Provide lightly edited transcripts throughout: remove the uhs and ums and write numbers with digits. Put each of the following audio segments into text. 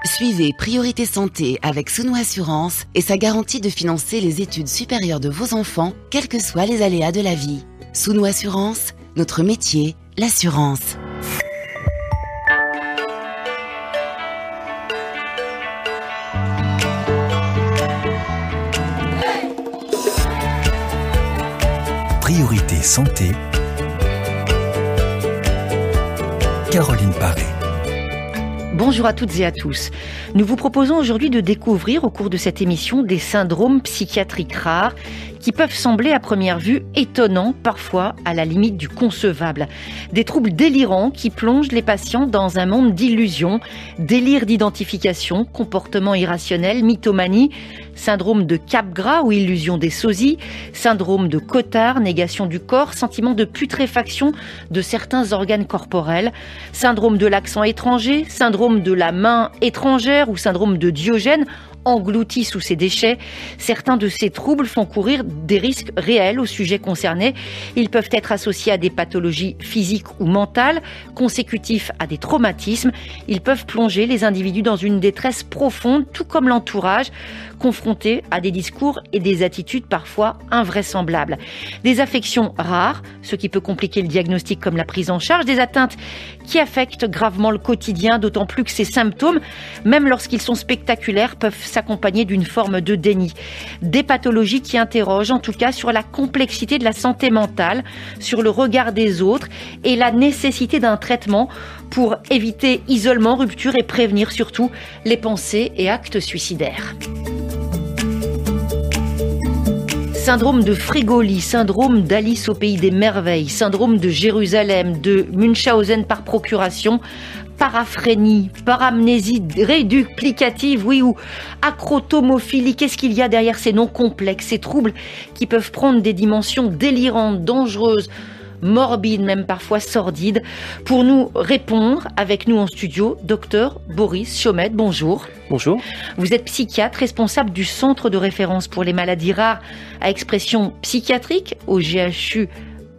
Suivez Priorité Santé avec Souno Assurance et sa garantie de financer les études supérieures de vos enfants, quels que soient les aléas de la vie. Souno Assurance, notre métier, l'assurance. Priorité Santé, Caroline Paré. Bonjour à toutes et à tous. Nous vous proposons aujourd'hui de découvrir au cours de cette émission des syndromes psychiatriques rares qui peuvent sembler à première vue étonnants, parfois à la limite du concevable. Des troubles délirants qui plongent les patients dans un monde d'illusions, délire d'identification, comportement irrationnel, mythomanie, syndrome de Capgras ou illusion des sosies, syndrome de Cotard, négation du corps, sentiment de putréfaction de certains organes corporels, syndrome de l'accent étranger, syndrome de la main étrangère ou syndrome de Diogène, engloutis sous ses déchets. Certains de ces troubles font courir des risques réels aux sujets concernés. Ils peuvent être associés à des pathologies physiques ou mentales, consécutifs à des traumatismes. Ils peuvent plonger les individus dans une détresse profonde, tout comme l'entourage, confronté à des discours et des attitudes parfois invraisemblables. Des affections rares, ce qui peut compliquer le diagnostic comme la prise en charge, des atteintes qui affectent gravement le quotidien, d'autant plus que ces symptômes, même lorsqu'ils sont spectaculaires, peuvent s'accompagner d'une forme de déni. Des pathologies qui interrogent en tout cas sur la complexité de la santé mentale, sur le regard des autres et la nécessité d'un traitement pour éviter isolement, rupture et prévenir surtout les pensées et actes suicidaires. Syndrome de Frégoli, syndrome d'Alice au pays des merveilles, syndrome de Jérusalem, de Munchausen par procuration, paraphrénie, paramnésie réduplicative, oui, ou acrotomophilie. Qu'est-ce qu'il y a derrière ces noms complexes, ces troubles qui peuvent prendre des dimensions délirantes, dangereuses, morbides, même parfois sordides? Pour nous répondre, avec nous en studio, docteur Boris Chomette, bonjour. Bonjour. Vous êtes psychiatre, responsable du centre de référence pour les maladies rares à expression psychiatrique au GHU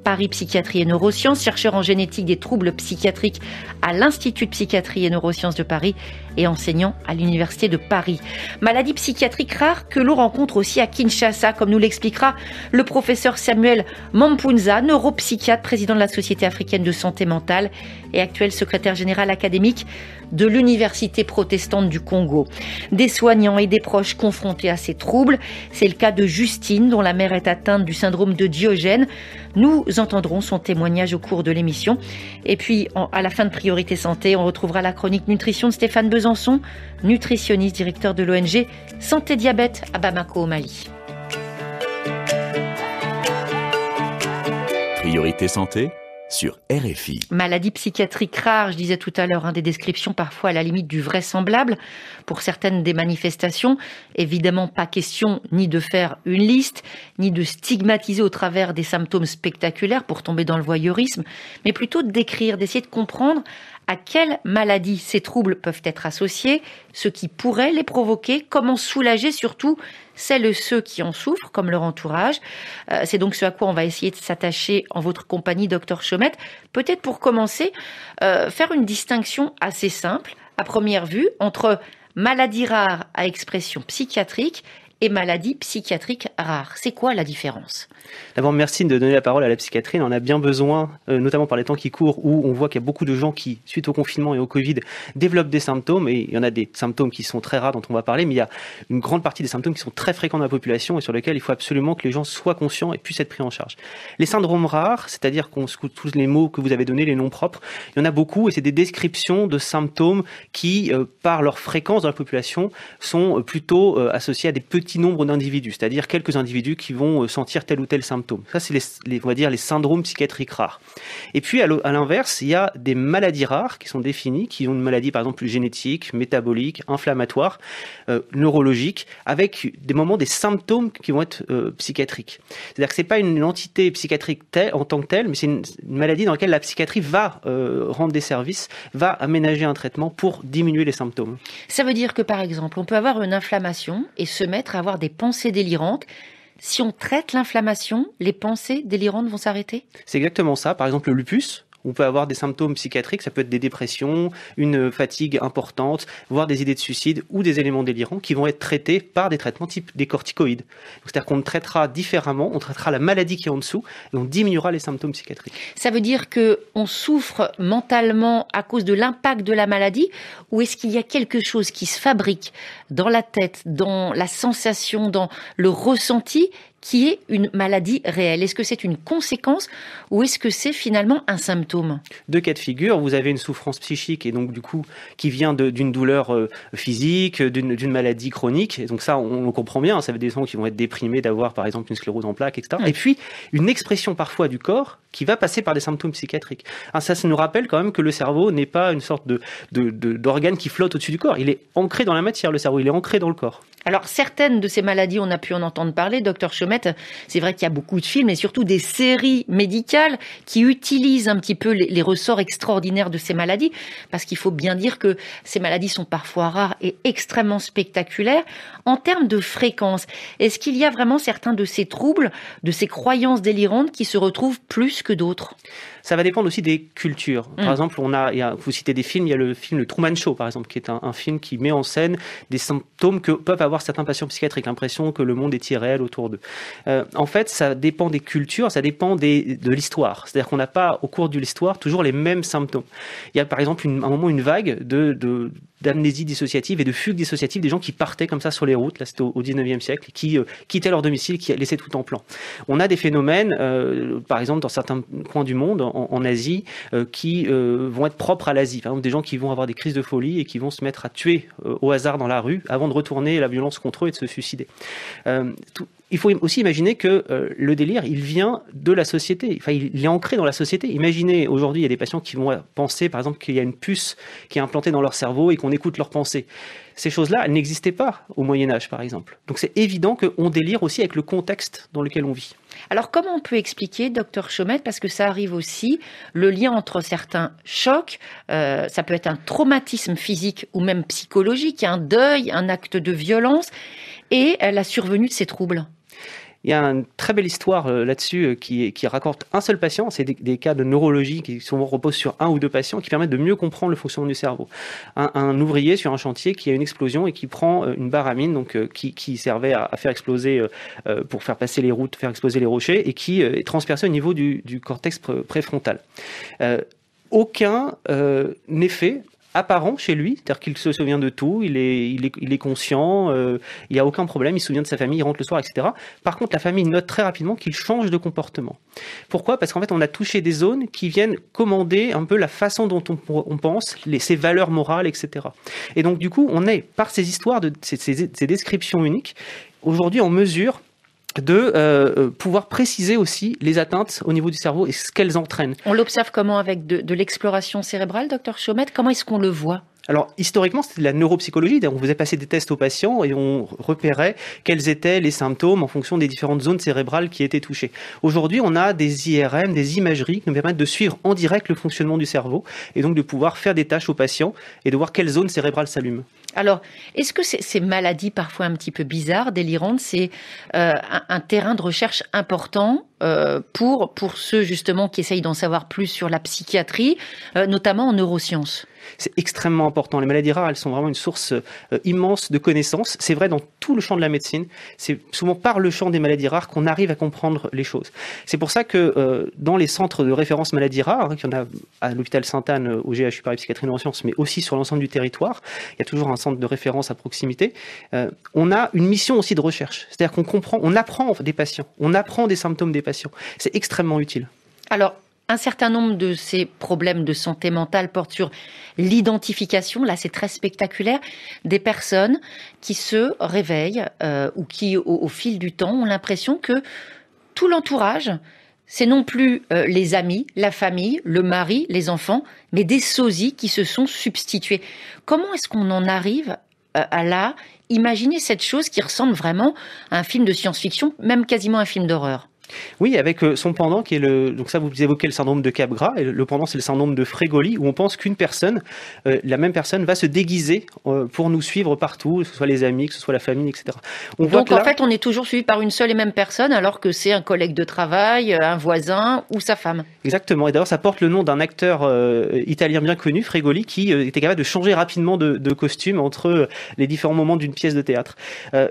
Paris Psychiatrie et Neurosciences, chercheur en génétique des troubles psychiatriques à l'Institut de Psychiatrie et Neurosciences de Paris et enseignant à l'Université de Paris. Maladie psychiatrique rare que l'on rencontre aussi à Kinshasa, comme nous l'expliquera le professeur Samuel Mampounza, neuropsychiatre, président de la Société africaine de santé mentale et actuel secrétaire général académique de l'Université protestante du Congo. Des soignants et des proches confrontés à ces troubles. C'est le cas de Justine, dont la mère est atteinte du syndrome de Diogène. Nous entendrons son témoignage au cours de l'émission. Et puis, à la fin de Priorité Santé, on retrouvera la chronique nutrition de Stéphane Besançon, nutritionniste, directeur de l'ONG Santé Diabète à Bamako au Mali. Priorité Santé sur RFI. Maladie psychiatrique rare, je disais tout à l'heure, des descriptions parfois à la limite du vraisemblable pour certaines des manifestations. Évidemment, pas question ni de faire une liste, ni de stigmatiser au travers des symptômes spectaculaires pour tomber dans le voyeurisme, mais plutôt de décrire, d'essayer de comprendre à quelle maladie ces troubles peuvent être associés, ce qui pourrait les provoquer, comment soulager surtout celles et ceux qui en souffrent, comme leur entourage. C'est donc ce à quoi on va essayer de s'attacher en votre compagnie, docteur Chomette. Peut-être pour commencer, faire une distinction assez simple, à première vue, entre maladie rare à expression psychiatrique et maladie psychiatrique rare. C'est quoi la différence ? D'abord, merci de donner la parole à la psychiatrie. On en a bien besoin, notamment par les temps qui courent, où on voit qu'il y a beaucoup de gens qui, suite au confinement et au Covid, développent des symptômes. Et il y en a des symptômes qui sont très rares, dont on va parler, mais il y a une grande partie des symptômes qui sont très fréquents dans la population et sur lesquels il faut absolument que les gens soient conscients et puissent être pris en charge. Les syndromes rares, c'est-à-dire tous les mots que vous avez donnés, les noms propres, il y en a beaucoup et c'est des descriptions de symptômes qui, par leur fréquence dans la population, sont plutôt associés à des petits nombres d'individus, c'est-à-dire quelques individus qui vont sentir tel ou tel symptôme. Ça, c'est on va dire les syndromes psychiatriques rares. Et puis, à l'inverse, il y a des maladies rares qui sont définies, qui ont une maladie, par exemple, génétique, métabolique, inflammatoire, neurologique, avec des symptômes qui vont être psychiatriques. C'est-à-dire que c'est pas une entité psychiatrique en tant que telle, mais c'est une maladie dans laquelle la psychiatrie va rendre des services, va aménager un traitement pour diminuer les symptômes. Ça veut dire que, par exemple, on peut avoir une inflammation et se mettre à avoir des pensées délirantes. Si on traite l'inflammation, les pensées délirantes vont s'arrêter ? C'est exactement ça. Par exemple, le lupus, On peut avoir des symptômes psychiatriques, ça peut être des dépressions, une fatigue importante, voire des idées de suicide ou des éléments délirants qui vont être traités par des traitements type des corticoïdes. C'est-à-dire qu'on traitera différemment, on traitera la maladie qui est en dessous et on diminuera les symptômes psychiatriques. Ça veut dire qu'on souffre mentalement à cause de l'impact de la maladie, ou est-ce qu'il y a quelque chose qui se fabrique dans la tête, dans la sensation, dans le ressenti, qui est une maladie réelle? Est-ce que c'est une conséquence ou est-ce que c'est finalement un symptôme? Deux cas de figure, vous avez une souffrance psychique et donc du coup qui vient d'une douleur physique, d'une maladie chronique, et donc ça on le comprend bien, ça veut dire des gens qui vont être déprimés d'avoir par exemple une sclérose en plaques, etc. Et puis une expression parfois du corps qui va passer par des symptômes psychiatriques. Alors ça nous rappelle quand même que le cerveau n'est pas une sorte d'organe qui flotte au-dessus du corps, il est ancré dans la matière, le cerveau, il est ancré dans le corps. Alors, certaines de ces maladies, on a pu en entendre parler, docteur Chaumette. C'est vrai qu'il y a beaucoup de films et surtout des séries médicales qui utilisent un petit peu les ressorts extraordinaires de ces maladies, parce qu'il faut bien dire que ces maladies sont parfois rares et extrêmement spectaculaires. En termes de fréquence, est-ce qu'il y a vraiment certains de ces troubles, de ces croyances délirantes qui se retrouvent plus que d'autres? Ça va dépendre aussi des cultures. Par exemple, vous citez des films, il y a le film Le Truman Show, par exemple, qui est un film qui met en scène des symptômes que peuvent avoir certains patients psychiatriques, l'impression que le monde est irréel autour d'eux. En fait, ça dépend des cultures, ça dépend de l'histoire. C'est-à-dire qu'on n'a pas, au cours de l'histoire, toujours les mêmes symptômes. Il y a par exemple un moment une vague d'amnésie dissociative et de fugue dissociative, des gens qui partaient comme ça sur les routes, là c'était au 19e siècle, qui quittaient leur domicile, qui laissaient tout en plan. On a des phénomènes, par exemple dans certains coins du monde, en Asie, qui vont être propres à l'Asie. Par exemple, des gens qui vont avoir des crises de folie et qui vont se mettre à tuer au hasard dans la rue avant de retourner la violence contre eux et de se suicider. Il faut aussi imaginer que le délire, il vient de la société. Enfin, il est ancré dans la société. Imaginez, aujourd'hui, il y a des patients qui vont penser, par exemple, qu'il y a une puce qui est implantée dans leur cerveau et qu'on écoute leurs pensées. Ces choses-là, elles n'existaient pas au Moyen-Âge, par exemple. Donc c'est évident qu'on délire aussi avec le contexte dans lequel on vit. Alors comment on peut expliquer, docteur Chaumette, parce que ça arrive aussi, le lien entre certains chocs, ça peut être un traumatisme physique ou même psychologique, un deuil, un acte de violence, et la survenue de ces troubles? Il y a une très belle histoire là-dessus qui raconte un seul patient. C'est des cas de neurologie qui souvent reposent sur un ou deux patients qui permettent de mieux comprendre le fonctionnement du cerveau. Un ouvrier sur un chantier qui a une explosion et qui prend une barre à mine donc, qui servait à faire exploser, pour faire passer les routes, faire exploser les rochers et qui est transpercé au niveau du cortex préfrontal. Aucun effet apparent chez lui, c'est-à-dire qu'il se souvient de tout, il est conscient, il n'y a aucun problème, il se souvient de sa famille, il rentre le soir, etc. Par contre, la famille note très rapidement qu'il change de comportement. Pourquoi ? Parce qu'en fait, on a touché des zones qui viennent commander un peu la façon dont on pense, ses valeurs morales, etc. Et donc, du coup, on est, par ces histoires, ces descriptions uniques, aujourd'hui en mesure de pouvoir préciser aussi les atteintes au niveau du cerveau et ce qu'elles entraînent. On l'observe comment avec de l'exploration cérébrale, docteur Chaumette? Comment est-ce qu'on le voit? Alors, historiquement, c'était de la neuropsychologie. On faisait passer des tests aux patients et on repérait quels étaient les symptômes en fonction des différentes zones cérébrales qui étaient touchées. Aujourd'hui, on a des IRM, des imageries qui nous permettent de suivre en direct le fonctionnement du cerveau et donc de pouvoir faire des tâches aux patients et de voir quelles zones cérébrales s'allument. Alors, est-ce que ces maladies parfois un petit peu bizarres, délirantes, c'est un terrain de recherche important pour ceux justement qui essayent d'en savoir plus sur la psychiatrie, notamment en neurosciences? C'est extrêmement important. Les maladies rares, elles sont vraiment une source immense de connaissances. C'est vrai dans tout le champ de la médecine. C'est souvent par le champ des maladies rares qu'on arrive à comprendre les choses. C'est pour ça que dans les centres de référence maladies rares, qu'il y en a à l'hôpital Sainte-Anne, au GHU Paris Psychiatrie Neurosciences, mais aussi sur l'ensemble du territoire, il y a toujours un centre de référence à proximité. On a une mission aussi de recherche. C'est-à-dire qu'on comprend, on apprend des patients, on apprend des symptômes des patients. C'est extrêmement utile. Alors, un certain nombre de ces problèmes de santé mentale portent sur l'identification, là c'est très spectaculaire, des personnes qui se réveillent ou qui au fil du temps ont l'impression que tout l'entourage, c'est non plus les amis, la famille, le mari, les enfants, mais des sosies qui se sont substitués. Comment est-ce qu'on en arrive à là, imaginer cette chose qui ressemble vraiment à un film de science-fiction, même quasiment un film d'horreur? Oui, avec son pendant qui est donc ça vous évoquez le syndrome de Capgras, et le pendant c'est le syndrome de Frégoli, où on pense qu'une personne, la même personne va se déguiser pour nous suivre partout, que ce soit les amis, que ce soit la famille, etc. Donc en fait on est toujours suivi par une seule et même personne alors que c'est un collègue de travail, un voisin ou sa femme. Exactement, et d'ailleurs ça porte le nom d'un acteur italien bien connu, Frégoli, qui était capable de changer rapidement de costume entre les différents moments d'une pièce de théâtre.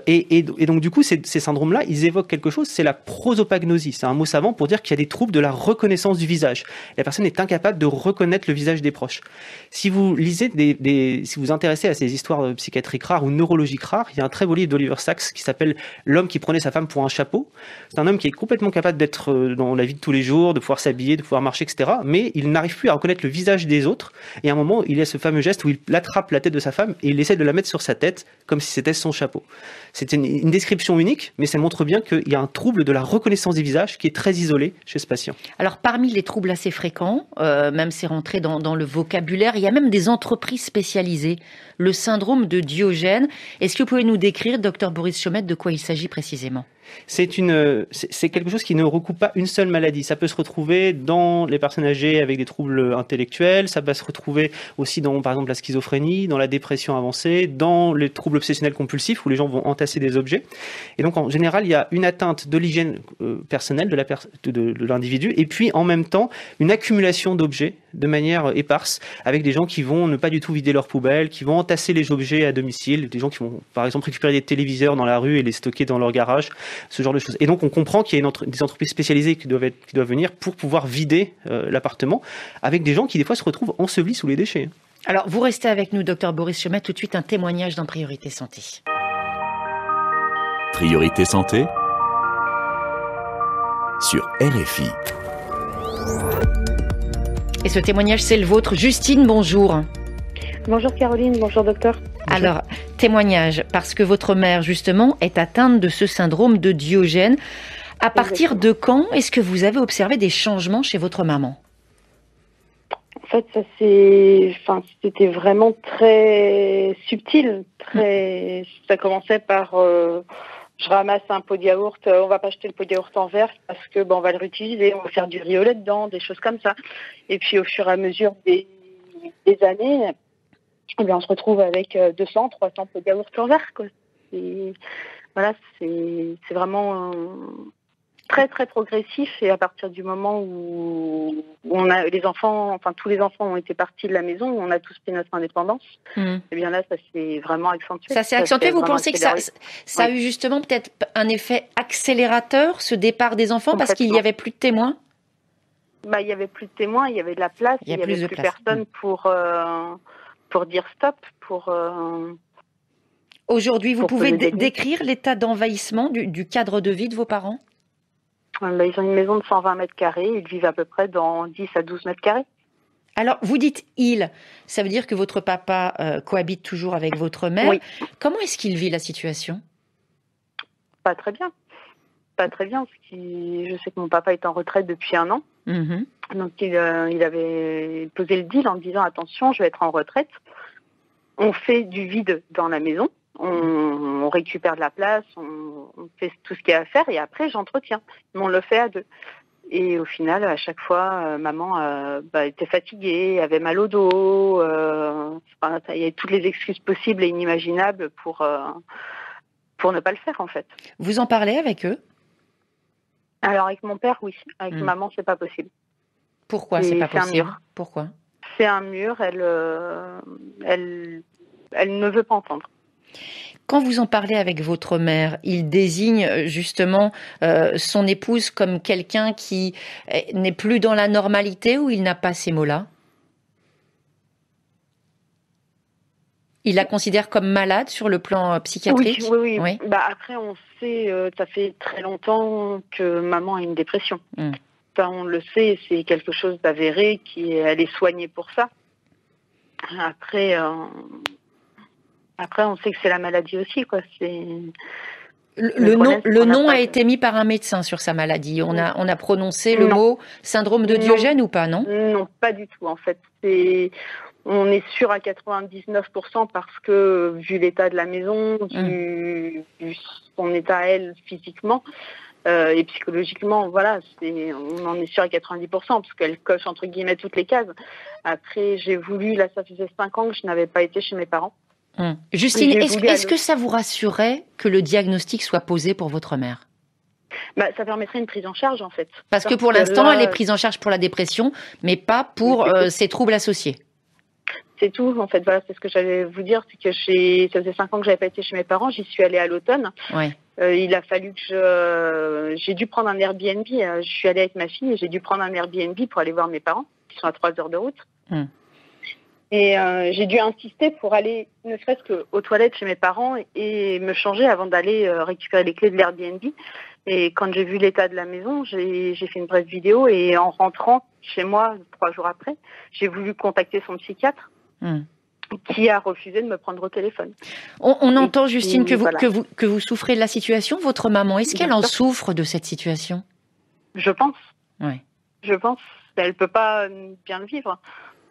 Et donc du coup ces syndromes-là, ils évoquent quelque chose, c'est la prosopagnosie. C'est un mot savant pour dire qu'il y a des troubles de la reconnaissance du visage. La personne est incapable de reconnaître le visage des proches. Si vous lisez si vous vous intéressez à ces histoires psychiatriques rares ou neurologiques rares, il y a un très beau livre d'Oliver Sacks qui s'appelle L'homme qui prenait sa femme pour un chapeau. C'est un homme qui est complètement capable d'être dans la vie de tous les jours, de pouvoir s'habiller, de pouvoir marcher, etc. Mais il n'arrive plus à reconnaître le visage des autres. Et à un moment, il y a ce fameux geste où il attrape la tête de sa femme et il essaie de la mettre sur sa tête comme si c'était son chapeau. C'est une description unique, mais ça montre bien qu'il y a un trouble de la reconnaissance des visages qui est très isolé chez ce patient. Alors parmi les troubles assez fréquents, même c'est rentré dans le vocabulaire, il y a même des entreprises spécialisées. Le syndrome de Diogène. Est-ce que vous pouvez nous décrire, docteur Boris Chaumette, de quoi il s'agit précisément ? C'est quelque chose qui ne recoupe pas une seule maladie. Ça peut se retrouver dans les personnes âgées avec des troubles intellectuels, ça va se retrouver aussi dans, par exemple, la schizophrénie, dans la dépression avancée, dans les troubles obsessionnels compulsifs où les gens vont entasser des objets. Et donc, en général, il y a une atteinte de l'hygiène personnelle de l'individu et puis, en même temps, une accumulation d'objets de manière éparse avec des gens qui vont ne pas du tout vider leurs poubelles, qui vont entasser les objets à domicile, des gens qui vont, par exemple, récupérer des téléviseurs dans la rue et les stocker dans leur garage, ce genre de choses. Et donc, on comprend qu'il y a des entreprises spécialisées qui doivent venir pour pouvoir vider l'appartement avec des gens qui, des fois, se retrouvent ensevelis sous les déchets. Alors, vous restez avec nous, docteur Boris Chaumette, tout de suite un témoignage dans Priorité Santé. Priorité Santé sur RFI. Et ce témoignage, c'est le vôtre. Justine, bonjour. Bonjour Caroline, bonjour docteur. Alors, témoignage, parce que votre mère, justement, est atteinte de ce syndrome de Diogène. À partir de quand est-ce que vous avez observé des changements chez votre maman ? En fait, c'était vraiment très subtil. Ça commençait par je ramasse un pot de yaourt, on va pas jeter le pot de yaourt en verre parce que on va le réutiliser, on va faire du riz au lait dedans, des choses comme ça. Et puis au fur et à mesure des années, on se retrouve avec 200, 300 pots de yaourt en verre, quoi. C'est vraiment très très progressif, et à partir du moment où on a tous les enfants ont été partis de la maison, où on a tous pris notre indépendance, et bien là ça s'est vraiment accentué. Ça s'est accentué, vous pensez que ça a eu justement peut-être un effet accélérateur, ce départ des enfants, parce qu'il n'y avait plus de témoins ? Il y avait plus de témoins, il y avait de la place, il y avait plus personne pour dire stop, Aujourd'hui, vous pouvez décrire l'état d'envahissement du cadre de vie de vos parents ? Ils ont une maison de 120 mètres carrés, ils vivent à peu près dans 10 à 12 mètres carrés. Alors, vous dites « il », ça veut dire que votre papa cohabite toujours avec votre mère. Oui. Comment est-ce qu'il vit la situation ? Pas très bien. Pas très bien, parce que je sais que mon papa est en retraite depuis 1 an. Mm-hmm. Donc, il avait posé le deal en disant « Attention, je vais être en retraite. On fait du vide dans la maison. On récupère de la place, on fait tout ce qu'il y a à faire et après j'entretiens. Mais on le fait à 2. Et au final, à chaque fois, maman était fatiguée, avait mal au dos. Il y a toutes les excuses possibles et inimaginables pour ne pas le faire en fait. Vous en parlez avec eux ? Alors avec mon père, oui. Avec maman, c'est pas possible. Pourquoi c'est pas possible ? Un mur. Pourquoi ? C'est un mur. Elle ne veut pas entendre. Quand vous en parlez avec votre mère, il désigne justement son épouse comme quelqu'un qui n'est plus dans la normalité, ou il n'a pas ces mots-là ? Il la considère comme malade sur le plan psychiatrique ? Oui. Après, on sait, ça fait très longtemps que maman a une dépression. On le sait, c'est quelque chose d'avéré, elle est soignée pour ça. Après, on sait que c'est la maladie aussi, quoi. Le nom a été mis par un médecin sur sa maladie. On a prononcé le mot syndrome de Diogène ou pas, non ? Non, pas du tout. En fait, on est sûr à 99% parce que, vu l'état de la maison, vu son état à elle physiquement, Et psychologiquement, voilà, on en est sûr à 90%, parce qu'elle coche entre guillemets toutes les cases. Après, j'ai voulu, là ça faisait 5 ans que je n'avais pas été chez mes parents. Justine, est-ce que ça vous rassurait que le diagnostic soit posé pour votre mère ? Ça permettrait une prise en charge, en fait. Parce que pour l'instant, elle est prise en charge pour la dépression, mais pas pour ses troubles associés. C'est tout, en fait. Voilà, c'est ce que j'allais vous dire, c'est que ça faisait 5 ans que j'avais pas été chez mes parents. J'y suis allée à l'automne. Ouais. Il a fallu que j'ai dû prendre un Airbnb. Je suis allée avec ma fille et j'ai dû prendre un Airbnb pour aller voir mes parents, qui sont à 3 heures de route. Et j'ai dû insister pour aller, ne serait-ce qu'aux toilettes chez mes parents et me changer avant d'aller récupérer les clés de l'Airbnb. Et quand j'ai vu l'état de la maison, j'ai fait une brève vidéo et en rentrant chez moi 3 jours après, j'ai voulu contacter son psychiatre qui a refusé de me prendre au téléphone. On entend, Justine, que vous souffrez de la situation. Votre maman, est-ce qu'elle en souffre de cette situation ? Je pense. Ouais. Je pense. Elle ne peut pas bien le vivre.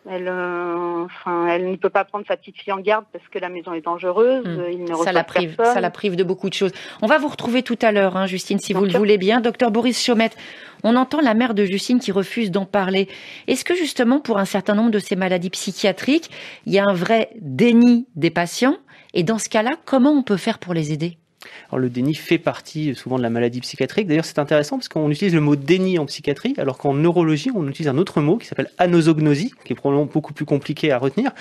Elle ne peut pas prendre sa petite fille en garde parce que la maison est dangereuse. Il ne reçoit personne. Ça la prive de beaucoup de choses. On va vous retrouver tout à l'heure, Justine, si vous le voulez bien. Docteur Boris Chaumette, on entend la mère de Justine qui refuse d'en parler. Est-ce que justement, pour un certain nombre de ces maladies psychiatriques, il y a un vrai déni des patients ? Et dans ce cas-là, comment on peut faire pour les aider ? Alors, le déni fait partie souvent de la maladie psychiatrique. D'ailleurs, c'est intéressant parce qu'on utilise le mot déni en psychiatrie, alors qu'en neurologie, on utilise un autre mot qui s'appelle anosognosie, qui est probablement beaucoup plus compliqué à retenir.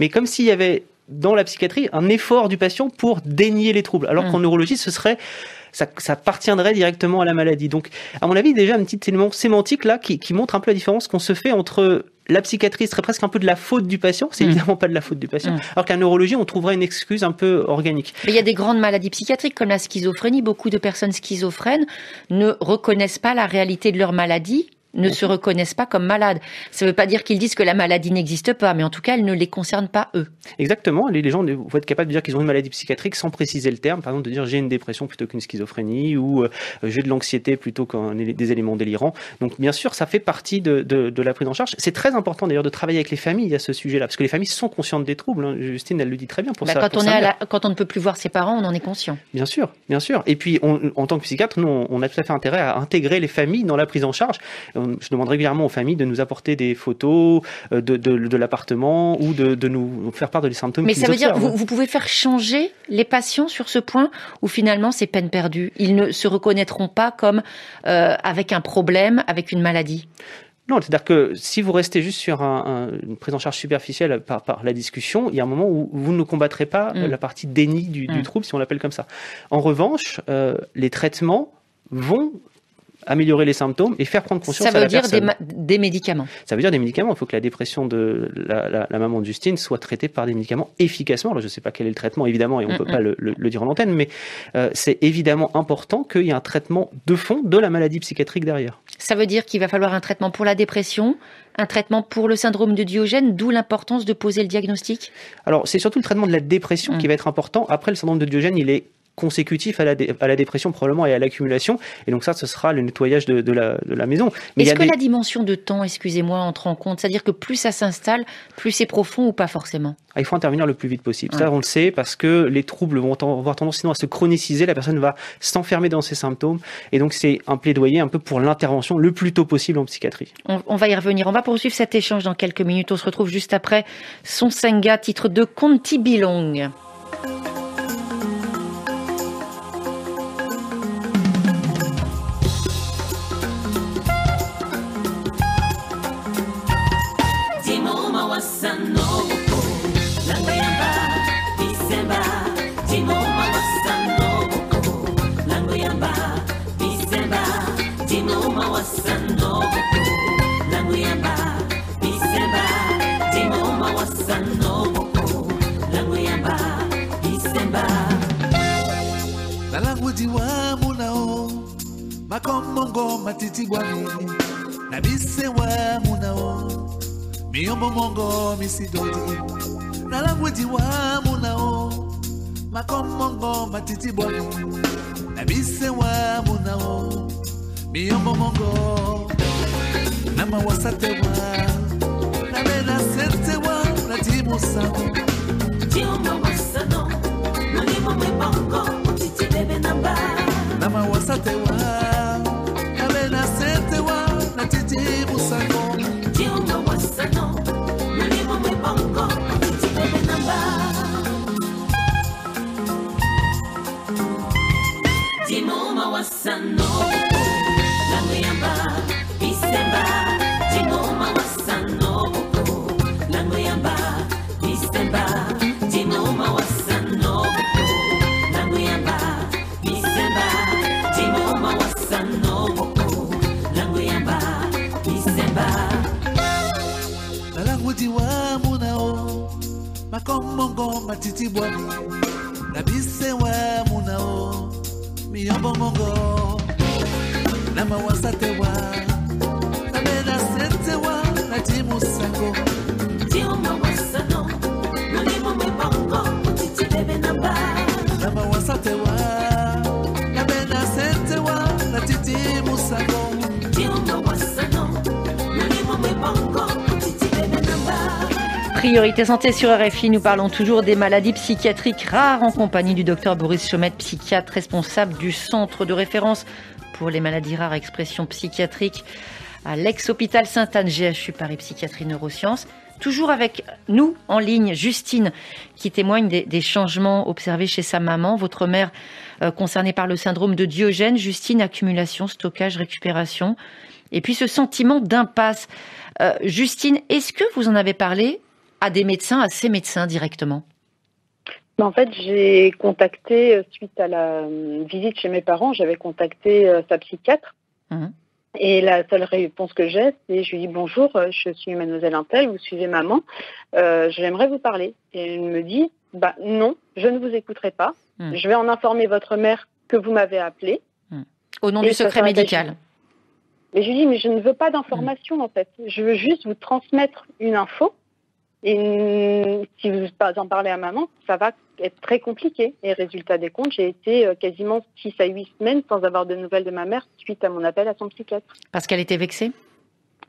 Mais comme s'il y avait dans la psychiatrie un effort du patient pour dénier les troubles, alors qu'en neurologie, ça appartiendrait directement à la maladie. Donc, à mon avis, déjà un petit élément sémantique là qui montre un peu la différence qu'on se fait entre la psychiatrie serait presque un peu de la faute du patient, c'est évidemment pas de la faute du patient, alors qu'en neurologie, on trouverait une excuse un peu organique. Mais il y a des grandes maladies psychiatriques comme la schizophrénie. Beaucoup de personnes schizophrènes ne reconnaissent pas la réalité de leur maladie, ne se reconnaissent pas comme malades. Ça ne veut pas dire qu'ils disent que la maladie n'existe pas, mais en tout cas, elle ne les concerne pas eux. Exactement. Les gens vont être capables de dire qu'ils ont une maladie psychiatrique sans préciser le terme. Par exemple, de dire j'ai une dépression plutôt qu'une schizophrénie ou j'ai de l'anxiété plutôt qu'un des éléments délirants. Donc, bien sûr, ça fait partie de la prise en charge. C'est très important d'ailleurs de travailler avec les familles à ce sujet-là, parce que les familles sont conscientes des troubles. Justine, elle le dit très bien pour ça. Quand on ne peut plus voir ses parents, on en est conscient. Bien sûr, bien sûr. Et puis, en tant que psychiatre, nous, on a tout à fait intérêt à intégrer les familles dans la prise en charge. Je demande régulièrement aux familles de nous apporter des photos de l'appartement ou de nous faire part des symptômes. Mais ça veut dire vous pouvez faire changer les patients sur ce point où finalement c'est peine perdue. Ils ne se reconnaîtront pas comme avec un problème, avec une maladie. Non, c'est-à-dire que si vous restez juste sur une prise en charge superficielle par la discussion, il y a un moment où vous ne combattrez pas la partie déni du trouble, si on l'appelle comme ça. En revanche, les traitements vont améliorer les symptômes et faire prendre conscience à la personne. Ça veut dire des médicaments. Ça veut dire des médicaments. Il faut que la dépression de la maman de Justine soit traitée par des médicaments efficacement. Alors, je ne sais pas quel est le traitement, évidemment, et on ne peut pas le dire en antenne, mais c'est évidemment important qu'il y ait un traitement de fond de la maladie psychiatrique derrière. Ça veut dire qu'il va falloir un traitement pour la dépression, un traitement pour le syndrome de Diogène, d'où l'importance de poser le diagnostic ? Alors, c'est surtout le traitement de la dépression qui va être important. Après, le syndrome de Diogène, il est consécutif à la dépression probablement et à l'accumulation, et donc ça, ce sera le nettoyage de la maison. Mais est-ce que la dimension de temps, excusez-moi, entre en compte ? C'est-à-dire que plus ça s'installe, plus c'est profond ou pas forcément ? Il faut intervenir le plus vite possible. Ça, on le sait, parce que les troubles vont avoir tendance sinon à se chroniciser, la personne va s'enfermer dans ses symptômes, et donc c'est un plaidoyer un peu pour l'intervention le plus tôt possible en psychiatrie. On va y revenir. On va poursuivre cet échange dans quelques minutes. On se retrouve juste après Son Senga, titre de Conti Bilong. Makomongo matiti bwani na bise wa munao miyombo mongo misidoli na langweji wa munao makomongo matiti bwani na bise wa munao miyombo mongo na mawasate wa na bena sente wa na timu sango timu wasano na limo mbongo utiti bebe namba na mawasate wa Makomongo matiti bwani na bisewa munao miyombo mongo na mawasatewa na mena sentewa na timu sango tiuma wasano mulimo mwebongo utiti bebe na ba na mawasatewa na mena sentewa na titimu sango tiuma wasano mulimo mwebongo utiti bebe na ba. Priorité santé sur RFI, nous parlons toujours des maladies psychiatriques rares en compagnie du docteur Boris Chaumette, psychiatre responsable du centre de référence pour les maladies rares expression psychiatrique à l'ex-hôpital Sainte-Anne GHU Paris Psychiatrie Neurosciences. Toujours avec nous en ligne, Justine, qui témoigne des changements observés chez sa maman, votre mère concernée par le syndrome de Diogène. Justine, accumulation, stockage, récupération, et puis ce sentiment d'impasse. Justine, est-ce que vous en avez parlé à des médecins, à ces médecins directement? En fait, j'ai contacté, suite à la visite chez mes parents, j'avais contacté sa psychiatre. Et la seule réponse que j'ai, c'est je lui dis bonjour, je suis mademoiselle Intel, vous suivez maman, j'aimerais vous parler. Et elle me dit, non, je ne vous écouterai pas, je vais en informer votre mère que vous m'avez appelé. Au nom du secret médical. Mais je lui dis, mais je ne veux pas d'information en fait, je veux juste vous transmettre une info. Et si vous en parlez à maman, ça va être très compliqué. Et résultat des comptes, j'ai été quasiment 6 à 8 semaines sans avoir de nouvelles de ma mère suite à mon appel à son psychiatre. Parce qu'elle était vexée?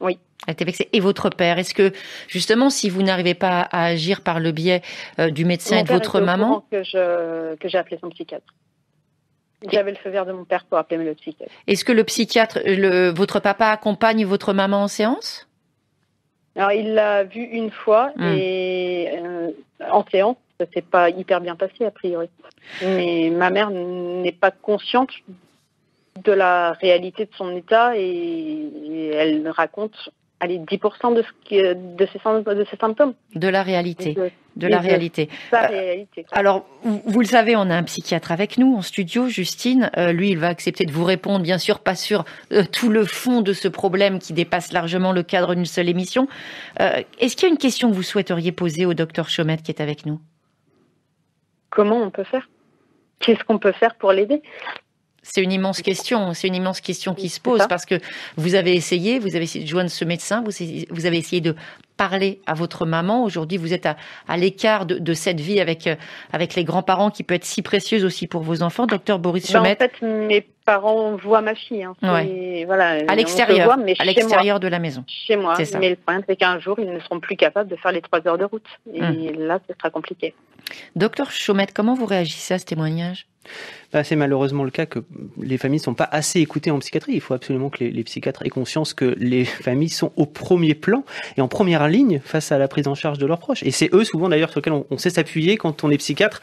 Oui. Elle était vexée. Et votre père, est-ce que justement, si vous n'arrivez pas à agir par le biais du médecin et de votre maman... que j'ai appelé son psychiatre. J'avais le feu vert de mon père pour appeler le psychiatre. Est-ce que le psychiatre, votre papa accompagne votre maman en séance? Alors, il l'a vu une fois et en séance, ça s'est pas hyper bien passé a priori. Mais ma mère n'est pas consciente de la réalité de son état et elle raconte 10% de ses symptômes. De la réalité. De la réalité. Sa réalité. Alors, vous le savez, on a un psychiatre avec nous en studio, Justine. Lui, il va accepter de vous répondre, bien sûr, pas sur tout le fond de ce problème qui dépasse largement le cadre d'une seule émission. Est-ce qu'il y a une question que vous souhaiteriez poser au docteur Chaumette qui est avec nous? Comment on peut faire? Qu'est-ce qu'on peut faire pour l'aider? C'est une immense question qui se pose parce que vous avez essayé de joindre ce médecin, vous avez essayé de parler à votre maman. Aujourd'hui, vous êtes à l'écart de cette vie avec les grands-parents qui peut être si précieuse aussi pour vos enfants. Docteur Boris Chaumette. En fait, mes parents voient ma fille. Voilà, à l'extérieur de la maison. Chez moi. Mais le problème, c'est qu'un jour, ils ne seront plus capables de faire les 3 heures de route. Et là, ce sera compliqué. Docteur Chaumette, comment vous réagissez à ce témoignage? C'est malheureusement le cas que les familles ne sont pas assez écoutées en psychiatrie. Il faut absolument que les psychiatres aient conscience que les familles sont au premier plan et en première ligne face à la prise en charge de leurs proches. Et c'est eux souvent d'ailleurs sur lesquels on sait s'appuyer quand on est psychiatre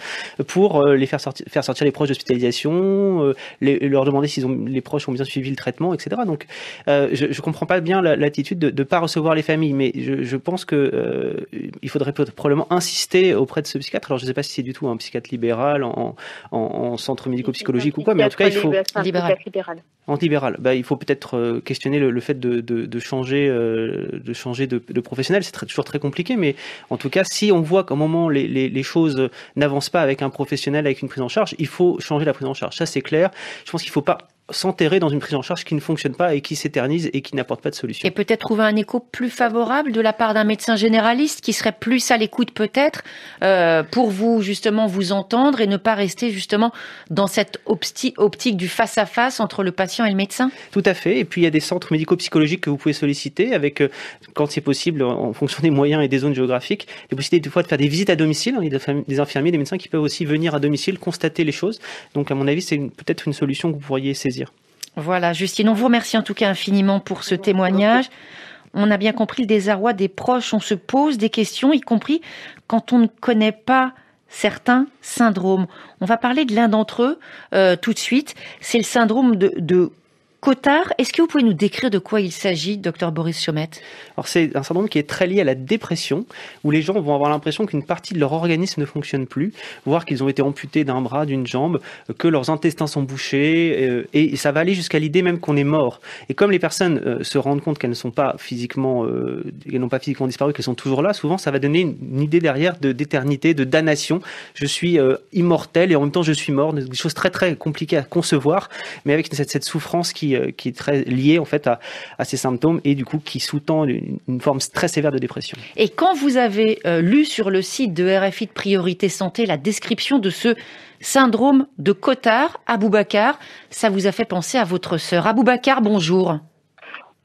pour les faire sortir les proches d'hospitalisation, leur demander si les proches ont bien suivi le traitement, etc. Donc je comprends pas bien l'attitude de ne pas recevoir les familles, mais je pense que il faudrait probablement insister auprès de ce psychiatre. Alors je ne sais pas si c'est du tout un psychiatre libéral en centre médico-psychologique ou quoi, mais en tout cas il faut libéral. Il faut peut-être questionner le fait de changer de professionnel. C'est toujours très compliqué, mais en tout cas si on voit qu'à un moment les choses n'avancent pas avec un professionnel, avec une prise en charge, il faut changer la prise en charge. Ça c'est clair. Je pense qu'il ne faut pas s'enterrer dans une prise en charge qui ne fonctionne pas et qui s'éternise et qui n'apporte pas de solution. Et peut-être trouver un écho plus favorable de la part d'un médecin généraliste qui serait plus à l'écoute peut-être pour vous justement vous entendre et ne pas rester justement dans cette optique du face-à-face entre le patient et le médecin. Tout à fait. Et puis il y a des centres médico-psychologiques que vous pouvez solliciter avec, quand c'est possible, en fonction des moyens et des zones géographiques, les possibilités des fois de faire des visites à domicile. Il y a des infirmiers, des médecins qui peuvent aussi venir à domicile, constater les choses. Donc à mon avis, c'est peut-être une solution que vous pourriez saisir. Voilà, Justine, on vous remercie en tout cas infiniment pour ce témoignage. On a bien compris le désarroi des proches, on se pose des questions, y compris quand on ne connaît pas certains syndromes. On va parler de l'un d'entre eux tout de suite. C'est le syndrome de Cotard. Est-ce que vous pouvez nous décrire de quoi il s'agit, Dr Boris Chaumette? Alors c'est un syndrome qui est très lié à la dépression, où les gens vont avoir l'impression qu'une partie de leur organisme ne fonctionne plus, voire qu'ils ont été amputés d'un bras, d'une jambe, que leurs intestins sont bouchés, et ça va aller jusqu'à l'idée même qu'on est mort. Et comme les personnes se rendent compte qu'elles ne sont pas physiquement, qu'elles n'ont pas physiquement disparu, qu'elles sont toujours là, souvent ça va donner une idée derrière d'éternité, de damnation. Je suis immortel et en même temps je suis mort, des choses très très compliquées à concevoir, mais avec cette souffrance qui est très liée en fait à ces symptômes et du coup qui sous-tend une forme très sévère de dépression. Et quand vous avez lu sur le site de RFI de Priorité Santé la description de ce syndrome de Cotard, Aboubacar, ça vous a fait penser à votre sœur. Aboubacar, bonjour.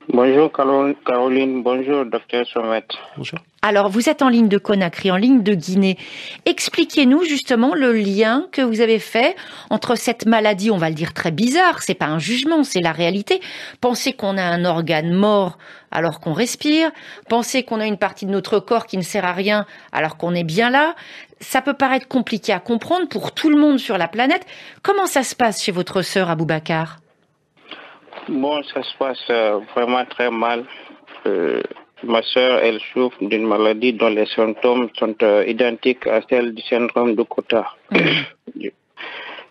Bonjour Caroline, bonjour Dr Chaumette. Bonjour. Alors, vous êtes en ligne de Conakry, en ligne de Guinée. Expliquez-nous justement le lien que vous avez fait entre cette maladie, on va le dire très bizarre, c'est pas un jugement, c'est la réalité. Pensez qu'on a un organe mort alors qu'on respire, pensez qu'on a une partie de notre corps qui ne sert à rien alors qu'on est bien là. Ça peut paraître compliqué à comprendre pour tout le monde sur la planète. Comment ça se passe chez votre sœur Aboubacar ? Bon, ça se passe vraiment très mal. Ma sœur, elle souffre d'une maladie dont les symptômes sont identiques à celles du syndrome de Cotard.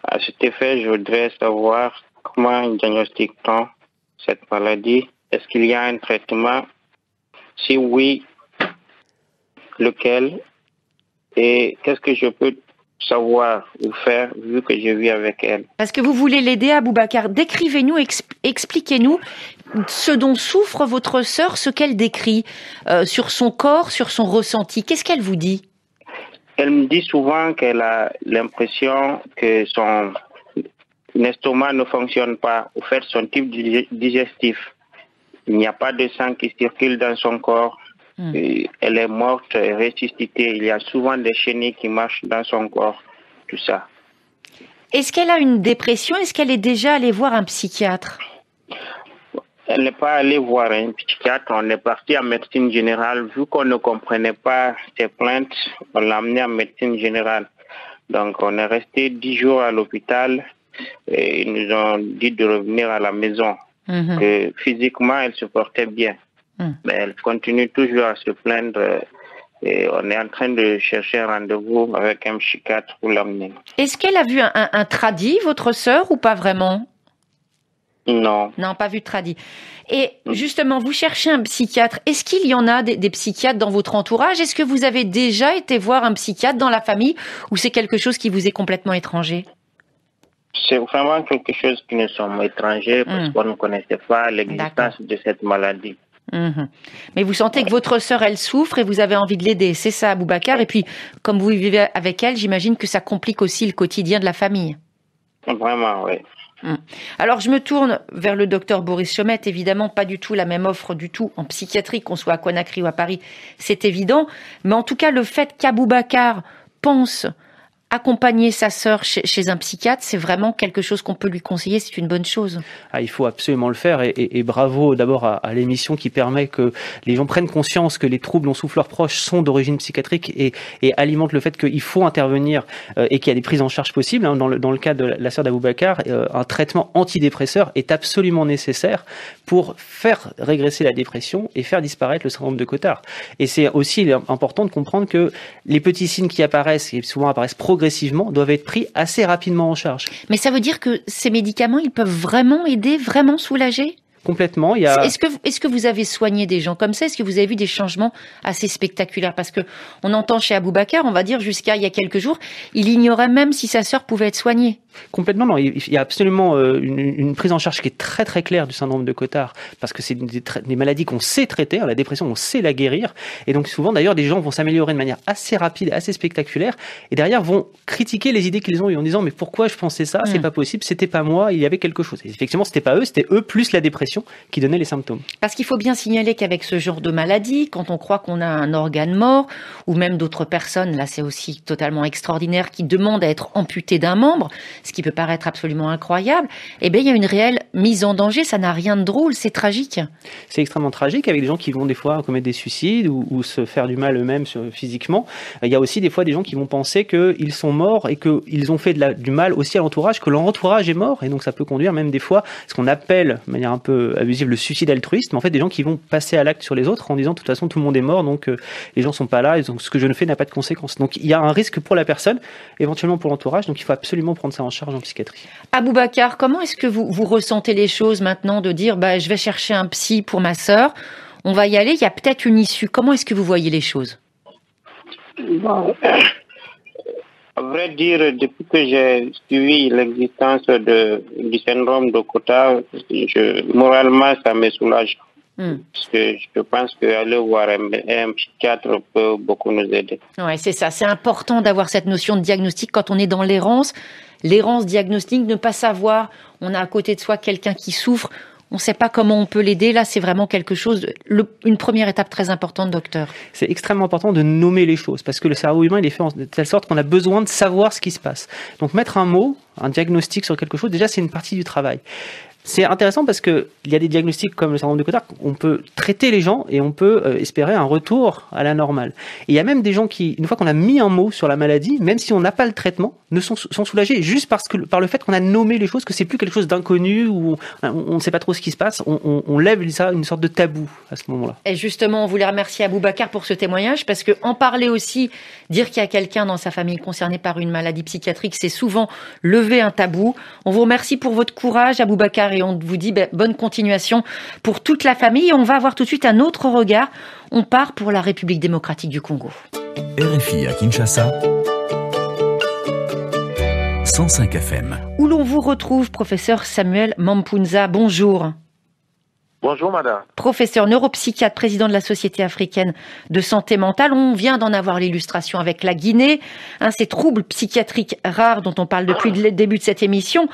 À cet effet, je voudrais savoir comment diagnostique-t-on cette maladie. Est-ce qu'il y a un traitement? Si oui, lequel? Et qu'est-ce que je peux savoir ou faire vu que je vis avec elle? Parce que vous voulez l'aider, Aboubacar. Décrivez-nous, expliquez-nous ce dont souffre votre sœur, ce qu'elle décrit sur son corps, sur son ressenti. Qu'est-ce qu'elle vous dit? Elle me dit souvent qu'elle a l'impression que son estomac ne fonctionne pas, au fait son type digestif. Il n'y a pas de sang qui circule dans son corps. Elle est morte, ressuscitée. Il y a souvent des chenilles qui marchent dans son corps, tout ça. Est-ce qu'elle a une dépression? Est-ce qu'elle est déjà allée voir un psychiatre? Elle n'est pas allée voir un psychiatre. On est parti en médecine générale. Vu qu'on ne comprenait pas ses plaintes, on l'a amenée en médecine générale. Donc on est resté 10 jours à l'hôpital et ils nous ont dit de revenir à la maison. Que physiquement, elle se portait bien. Mais elle continue toujours à se plaindre et on est en train de chercher un rendez-vous avec un psychiatre pour l'amener. Est-ce qu'elle a vu un tradi, votre sœur, ou pas vraiment? Non. Non, pas vu de tradi. Et justement, vous cherchez un psychiatre. Est-ce qu'il y en a des psychiatres dans votre entourage? Est-ce que vous avez déjà été voir un psychiatre dans la famille ou c'est quelque chose qui vous est complètement étranger? C'est vraiment quelque chose qui nous sommes étrangers parce qu'on ne connaissait pas l'existence de cette maladie. Mais vous sentez que votre sœur, elle souffre et vous avez envie de l'aider, c'est ça, Aboubacar. Et puis, comme vous vivez avec elle, j'imagine que ça complique aussi le quotidien de la famille. Vraiment, oui. Alors, je me tourne vers le docteur Boris Chaumette. Évidemment, pas du tout la même offre du tout en psychiatrie, qu'on soit à Conakry ou à Paris, c'est évident. Mais en tout cas, le fait qu'Aboubacar pense accompagner sa sœur chez un psychiatre, c'est vraiment quelque chose qu'on peut lui conseiller, c'est une bonne chose. Ah, il faut absolument le faire et bravo d'abord à l'émission qui permet que les gens prennent conscience que les troubles dont souffrent leurs proches sont d'origine psychiatrique et alimente le fait qu'il faut intervenir et qu'il y a des prises en charge possibles. Dans le cas de la sœur d'Aboubacar, un traitement antidépresseur est absolument nécessaire pour faire régresser la dépression et faire disparaître le syndrome de Cotard. Et c'est aussi important de comprendre que les petits signes qui apparaissent, et souvent apparaissent progressivement, doivent être pris assez rapidement en charge. Mais ça veut dire que ces médicaments, ils peuvent vraiment aider, vraiment soulager ? Complètement. Est-ce que vous avez soigné des gens comme ça? Est-ce que vous avez vu des changements assez spectaculaires? Parce que on entend chez Aboubacar, on va dire jusqu'à il y a quelques jours, il ignorait même si sa sœur pouvait être soignée. Complètement, non. Il y a absolument une prise en charge qui est très très claire du syndrome de Cotard, parce que c'est des maladies qu'on sait traiter. La dépression, on sait la guérir, et donc souvent d'ailleurs des gens vont s'améliorer de manière assez rapide, assez spectaculaire, et derrière vont critiquer les idées qu'ils ont eues en disant mais pourquoi je pensais ça? C'est pas possible, c'était pas moi, il y avait quelque chose. Et effectivement, c'était pas eux, c'était eux plus la dépression. d'investigation qui donnaient les symptômes. Parce qu'il faut bien signaler qu'avec ce genre de maladie, quand on croit qu'on a un organe mort, ou même d'autres personnes, là c'est aussi totalement extraordinaire, qui demandent à être amputées d'un membre, ce qui peut paraître absolument incroyable, eh bien il y a une réelle mise en danger, ça n'a rien de drôle, c'est tragique. C'est extrêmement tragique avec des gens qui vont des fois commettre des suicides ou se faire du mal eux-mêmes physiquement. Il y a aussi des fois des gens qui vont penser qu'ils sont morts et qu'ils ont fait du mal aussi à l'entourage, que leur entourage est mort, et donc ça peut conduire même des fois ce qu'on appelle, de manière un peu abusive, le suicide altruiste, mais en fait des gens qui vont passer à l'acte sur les autres en disant de toute façon tout le monde est mort, donc les gens sont pas là, et donc ce que je ne fais n'a pas de conséquences. Donc il y a un risque pour la personne, éventuellement pour l'entourage, donc il faut absolument prendre ça en charge en psychiatrie. Aboubacar, comment est-ce que vous ressentez les choses maintenant de dire je vais chercher un psy pour ma sœur, on va y aller, il y a peut-être une issue. Comment est-ce que vous voyez les choses? Bon. À vrai dire, depuis que j'ai suivi l'existence du syndrome de Cotard, moralement, ça me soulage. Parce que je pense qu'aller voir un psychiatre peut beaucoup nous aider. Ouais, c'est ça. C'est important d'avoir cette notion de diagnostic quand on est dans l'errance. L'errance diagnostique, ne pas savoir, on a à côté de soi quelqu'un qui souffre, on ne sait pas comment on peut l'aider. Là, c'est vraiment quelque chose, une première étape très importante, docteur. C'est extrêmement important de nommer les choses, parce que le cerveau humain, il est fait de telle sorte qu'on a besoin de savoir ce qui se passe. Donc mettre un mot, un diagnostic sur quelque chose, déjà, c'est une partie du travail. C'est intéressant parce que il y a des diagnostics comme le syndrome de Cotard, on peut traiter les gens et on peut espérer un retour à la normale. Et il y a même des gens qui, une fois qu'on a mis un mot sur la maladie, même si on n'a pas le traitement, sont soulagés juste par le fait qu'on a nommé les choses, que c'est plus quelque chose d'inconnu où on ne sait pas trop ce qui se passe. On lève ça, une sorte de tabou à ce moment-là. Et justement, on voulait remercier Aboubacar pour ce témoignage parce que en parler aussi, dire qu'il y a quelqu'un dans sa famille concerné par une maladie psychiatrique, c'est souvent lever un tabou. On vous remercie pour votre courage, Aboubacar. Et on vous dit bonne continuation pour toute la famille. Et on va avoir tout de suite un autre regard. On part pour la République démocratique du Congo. RFI à Kinshasa, 105 FM. Où l'on vous retrouve, professeur Samuel Mampounza. Bonjour. Bonjour madame. Professeur neuropsychiatre, président de la Société africaine de santé mentale. On vient d'en avoir l'illustration avec la Guinée. Ces troubles psychiatriques rares dont on parle depuis le début de cette émission,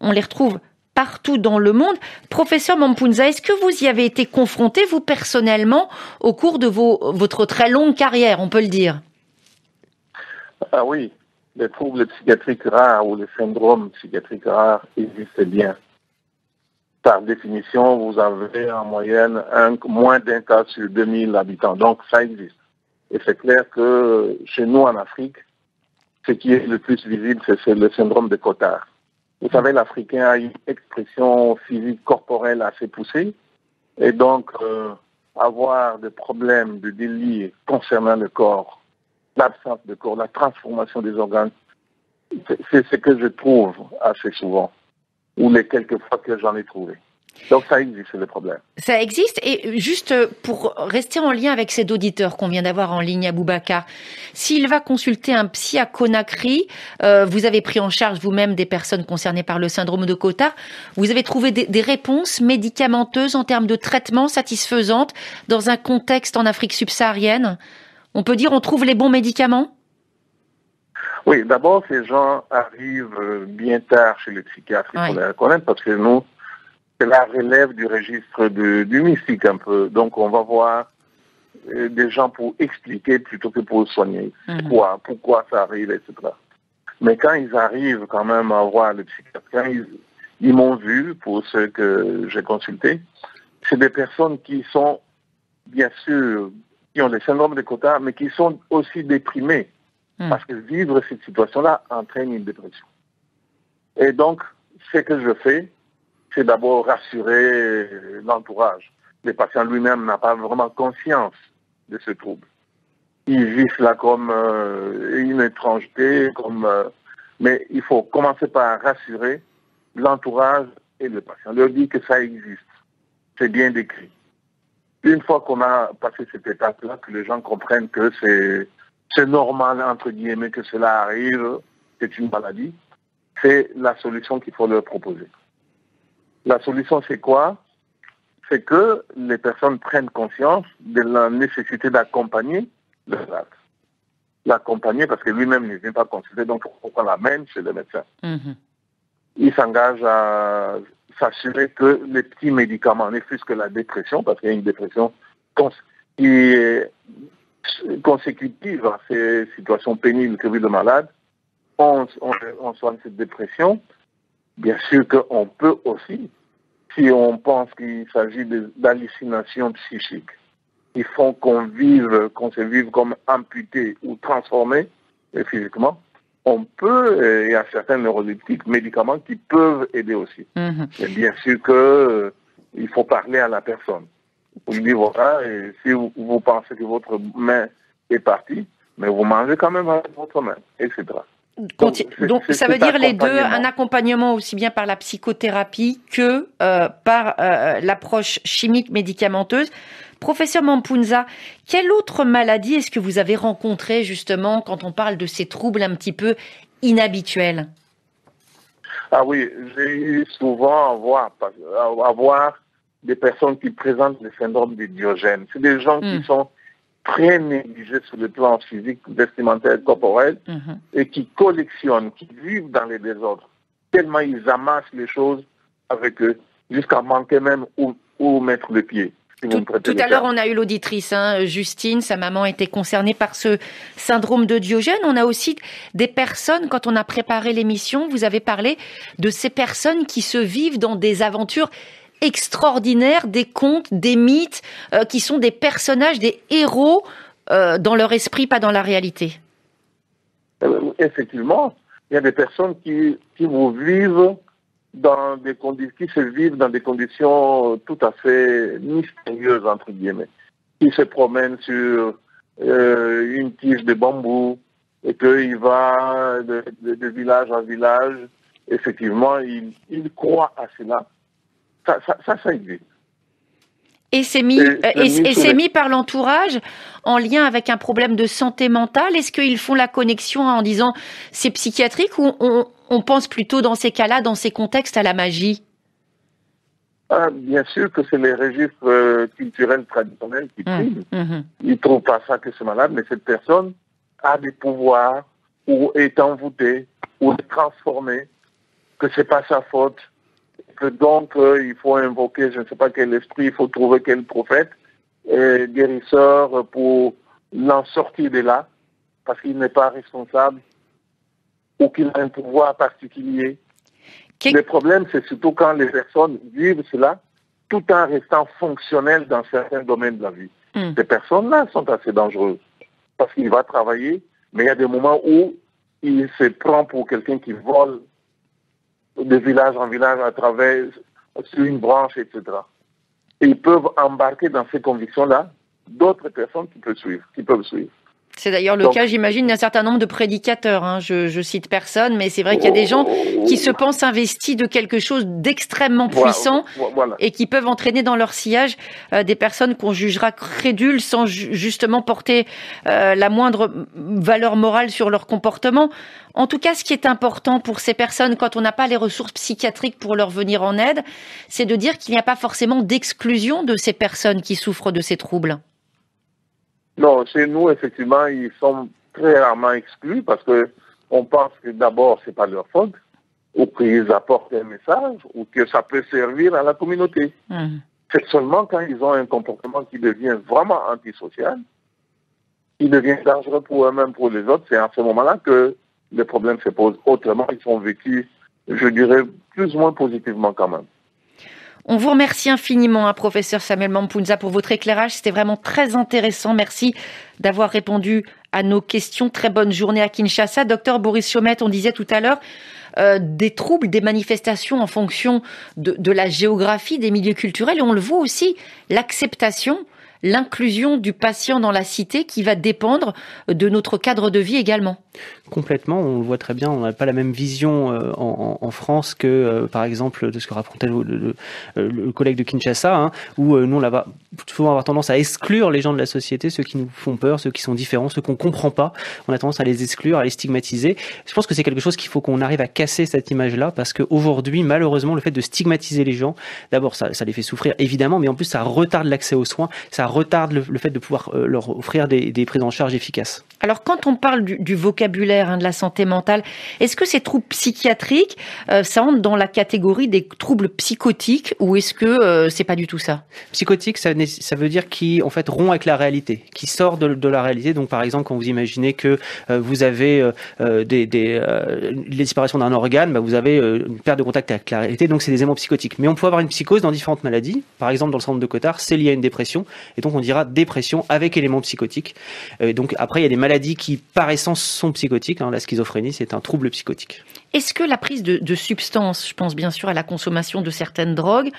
on les retrouve partout dans le monde. Professeur Mampounza, est-ce que vous y avez été confronté, vous personnellement, au cours de votre très longue carrière, on peut le dire? Ah oui, les troubles psychiatriques rares ou les syndromes psychiatriques rares existent bien. Par définition, vous avez en moyenne moins d'un cas sur 2000 habitants, donc ça existe. Et c'est clair que chez nous en Afrique, ce qui est le plus visible, c'est le syndrome de Cotard. Vous savez, l'Africain a une expression physique corporelle assez poussée et donc avoir des problèmes de délire concernant le corps, l'absence de corps, la transformation des organes, c'est ce que je trouve assez souvent, ou les quelques fois que j'en ai trouvé. Donc ça existe, c'est le problème. Ça existe, et juste pour rester en lien avec cet auditeur qu'on vient d'avoir en ligne, Aboubacar, s'il va consulter un psy à Conakry, vous avez pris en charge vous-même des personnes concernées par le syndrome de Cotard, vous avez trouvé des réponses médicamenteuses en termes de traitement satisfaisantes dans un contexte en Afrique subsaharienne? On peut dire on trouve les bons médicaments? Oui, d'abord ces gens arrivent bien tard chez le psychiatre, il faut les reconnaître, parce que nous, cela relève du registre du mystique un peu. Donc on va voir des gens pour expliquer plutôt que pour soigner. Pourquoi ça arrive, etc. Mais quand ils arrivent quand même à voir le psychiatre, quand ils m'ont vu, pour ceux que j'ai consultés, c'est des personnes qui sont, bien sûr, qui ont le syndrome de Cotard, mais qui sont aussi déprimées. Parce que vivre cette situation-là entraîne une dépression. Et donc, ce que je fais, c'est d'abord rassurer l'entourage. Le patient lui-même n'a pas vraiment conscience de ce trouble. Il vit cela comme une étrangeté, mais il faut commencer par rassurer l'entourage et le patient. Leur dire que ça existe. C'est bien décrit. Une fois qu'on a passé cette étape-là, que les gens comprennent que c'est normal, entre guillemets, que cela arrive, c'est une maladie, c'est la solution qu'il faut leur proposer. La solution, c'est quoi? C'est que les personnes prennent conscience de la nécessité d'accompagner le malade. L'accompagner parce que lui-même ne vient pas consulter, donc il faut qu'on l'amène chez le médecin. Il s'engage à s'assurer que les petits médicaments, ne fût-ce que la dépression, parce qu'il y a une dépression qui est consécutive à ces situations pénibles que vit le malade, on soigne cette dépression. Bien sûr qu'on peut aussi, si on pense qu'il s'agit d'hallucinations psychiques, qui font qu'on se vive comme amputé ou transformé physiquement, on peut, il y a certains neuroleptiques, médicaments qui peuvent aider aussi. Mais bien sûr qu'il faut parler à la personne. Vous lui dites, voilà, et si vous pensez que votre main est partie, mais vous mangez quand même avec votre main, etc. Donc ça veut dire les deux, un accompagnement aussi bien par la psychothérapie que par l'approche chimique médicamenteuse. Professeur Mampounza, quelle autre maladie est-ce que vous avez rencontrée justement quand on parle de ces troubles un petit peu inhabituels? Ah oui, j'ai eu souvent à voir des personnes qui présentent le syndrome de Diogène. C'est des gens qui sont très négligés sur le plan physique, vestimentaire, corporel, et qui collectionnent, qui vivent dans les désordres, tellement ils amassent les choses avec eux, jusqu'à manquer même où mettre le pied. Tout à l'heure, on a eu l'auditrice, Justine, sa maman était concernée par ce syndrome de Diogène. On a aussi des personnes, quand on a préparé l'émission, vous avez parlé de ces personnes qui se vivent dans des aventures extraordinaires, des contes, des mythes, qui sont des personnages, des héros dans leur esprit, pas dans la réalité. Effectivement, il y a des personnes qui vous vivent qui se vivent dans des conditions tout à fait mystérieuses, entre guillemets, qui se promènent sur une tige de bambou et qu'il va de village en village. Effectivement, il croit à cela. Ça existe. Et c'est mis par l'entourage en lien avec un problème de santé mentale. Est-ce qu'ils font la connexion en disant c'est psychiatrique ou on pense plutôt dans ces cas-là, dans ces contextes, à la magie? Bien sûr que c'est les registres culturels traditionnels qui priment. Ils ne trouvent pas ça que c'est malade, mais cette personne a des pouvoirs ou est envoûtée ou est transformée, que c'est pas sa faute. Que donc il faut invoquer je ne sais pas quel esprit, il faut trouver quel prophète, guérisseur pour l'en sortir de là, parce qu'il n'est pas responsable ou qu'il a un pouvoir particulier. Le problème, c'est surtout quand les personnes vivent cela tout en restant fonctionnelles dans certains domaines de la vie. Ces personnes-là sont assez dangereuses parce qu'il va travailler, mais il y a des moments où il se prend pour quelqu'un qui vole de village en village à travers sur une branche, etc. Et ils peuvent embarquer dans ces convictions-là d'autres personnes qui peuvent suivre. C'est d'ailleurs le cas, j'imagine, d'un certain nombre de prédicateurs. Je cite personne, mais c'est vrai qu'il y a des gens qui se pensent investis de quelque chose d'extrêmement puissant et qui peuvent entraîner dans leur sillage des personnes qu'on jugera crédules sans justement porter la moindre valeur morale sur leur comportement. En tout cas, ce qui est important pour ces personnes, quand on n'a pas les ressources psychiatriques pour leur venir en aide, c'est de dire qu'il n'y a pas forcément d'exclusion de ces personnes qui souffrent de ces troubles. Non, chez nous, effectivement, ils sont très rarement exclus parce que on pense que d'abord, c'est pas leur faute, ou qu'ils apportent un message, ou que ça peut servir à la communauté. C'est seulement quand ils ont un comportement qui devient vraiment antisocial, qui devient dangereux pour eux-mêmes, pour les autres, c'est à ce moment-là que les problèmes se posent. Autrement, ils sont vécus, je dirais, plus ou moins positivement quand même. On vous remercie infiniment, professeur Samuel Mampounza, pour votre éclairage. C'était vraiment très intéressant. Merci d'avoir répondu à nos questions. Très bonne journée à Kinshasa. Docteur Boris Chaumette, on disait tout à l'heure, des troubles, des manifestations en fonction de la géographie, des milieux culturels. Et on le voit aussi, l'acceptation, l'inclusion du patient dans la cité qui va dépendre de notre cadre de vie également. Complètement, on le voit très bien, on n'a pas la même vision en France que, par exemple, de ce que racontait le collègue de Kinshasa, où nous, on va souvent avoir tendance à exclure les gens de la société, ceux qui nous font peur, ceux qui sont différents, ceux qu'on ne comprend pas. On a tendance à les exclure, à les stigmatiser. Je pense que c'est quelque chose qu'il faut qu'on arrive à casser cette image-là, parce qu'aujourd'hui, malheureusement, le fait de stigmatiser les gens, d'abord, ça les fait souffrir, évidemment, mais en plus, ça retarde l'accès aux soins, ça retarde le fait de pouvoir leur offrir des prises en charge efficaces. Alors, quand on parle du vocabulaire, de la santé mentale, est-ce que ces troubles psychiatriques, ça entre dans la catégorie des troubles psychotiques ou est-ce que c'est pas du tout ça? Psychotique, ça veut dire qui, en fait, rompt avec la réalité, qui sort de la réalité. Donc, par exemple, quand vous imaginez que vous avez les disparitions d'un organe, vous avez une perte de contact avec la réalité. Donc, c'est des éléments psychotiques. Mais on peut avoir une psychose dans différentes maladies. Par exemple, dans le syndrome de Cotard, c'est lié à une dépression, et donc on dira dépression avec éléments psychotiques. Donc, après, il y a des maladies qui, par essence, sont psychotiques. La schizophrénie, c'est un trouble psychotique. Est-ce que la prise de substances, je pense bien sûr à la consommation de certaines drogues,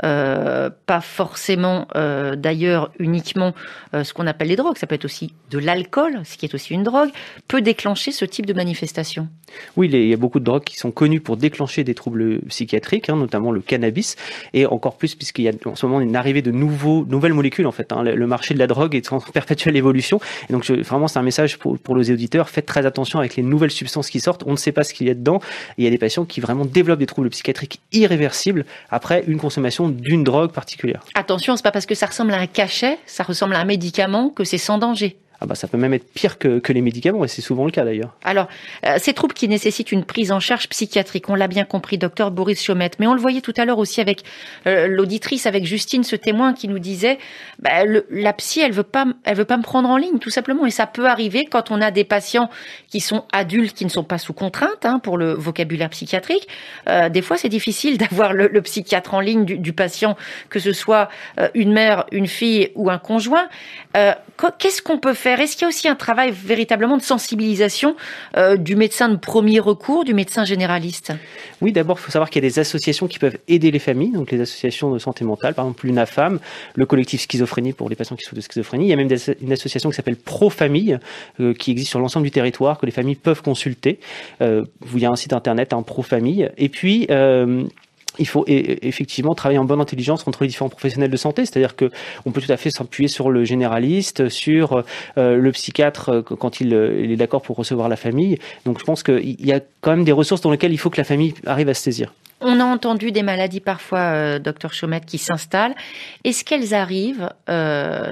pas forcément d'ailleurs uniquement ce qu'on appelle les drogues, ça peut être aussi de l'alcool, ce qui est aussi une drogue, peut déclencher ce type de manifestation? Oui, il y a beaucoup de drogues qui sont connues pour déclencher des troubles psychiatriques, notamment le cannabis, et encore plus puisqu'il y a en ce moment une arrivée de nouvelles molécules en fait. Le marché de la drogue est en perpétuelle évolution, et donc vraiment c'est un message pour les auditeurs, faites très attention avec les nouvelles substances qui sortent, on ne sait pas ce qu'il y a dedans, et il y a des patients qui vraiment développent des troubles psychiatriques irréversibles après une consommation d'une drogue particulière. Attention, c'est pas parce que ça ressemble à un cachet, ça ressemble à un médicament que c'est sans danger. Ça peut même être pire que les médicaments, et c'est souvent le cas d'ailleurs. Alors, ces troubles qui nécessitent une prise en charge psychiatrique, on l'a bien compris, docteur Boris Chaumette, mais on le voyait tout à l'heure aussi avec l'auditrice, avec Justine, ce témoin qui nous disait, la psy, elle veut pas me prendre en ligne, tout simplement, et ça peut arriver quand on a des patients qui sont adultes, qui ne sont pas sous contrainte, pour le vocabulaire psychiatrique. Des fois, c'est difficile d'avoir le psychiatre en ligne du patient, que ce soit une mère, une fille ou un conjoint. Qu'est-ce qu'on peut faire? Est-ce qu'il y a aussi un travail véritablement de sensibilisation du médecin de premier recours, du médecin généraliste? Oui, d'abord, il faut savoir qu'il y a des associations qui peuvent aider les familles, donc les associations de santé mentale, par exemple l'UNAFAM, le collectif schizophrénie pour les patients qui souffrent de schizophrénie. Il y a même une association qui s'appelle Pro-Famille, qui existe sur l'ensemble du territoire, que les familles peuvent consulter. Il y a un site internet, Pro-Famille. Et puis, il faut effectivement travailler en bonne intelligence entre les différents professionnels de santé, c'est-à-dire que on peut tout à fait s'appuyer sur le généraliste, sur le psychiatre quand il est d'accord pour recevoir la famille. Donc je pense qu'il y a quand même des ressources dans lesquelles il faut que la famille arrive à se saisir. On a entendu des maladies parfois, docteur Chaumette, qui s'installent. Est-ce qu'elles arrivent,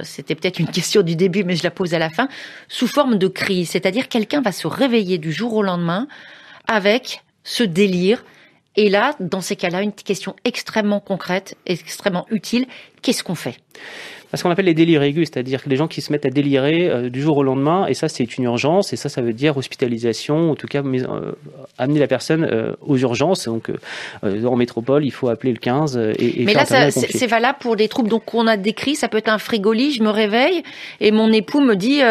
c'était peut-être une question du début, mais je la pose à la fin, sous forme de crise? C'est-à-dire quelqu'un va se réveiller du jour au lendemain avec ce délire. Et là, dans ces cas-là, une question extrêmement concrète, extrêmement utile. Qu'est-ce qu'on fait? Ce qu'on appelle les délires aigus, c'est-à-dire que les gens qui se mettent à délirer du jour au lendemain, et ça c'est une urgence, et ça veut dire hospitalisation, en tout cas amener la personne aux urgences. Donc en métropole, il faut appeler le 15 Mais là, c'est valable pour des troubles donc qu'on a décrits. Ça peut être un frigolit, je me réveille et mon époux me dit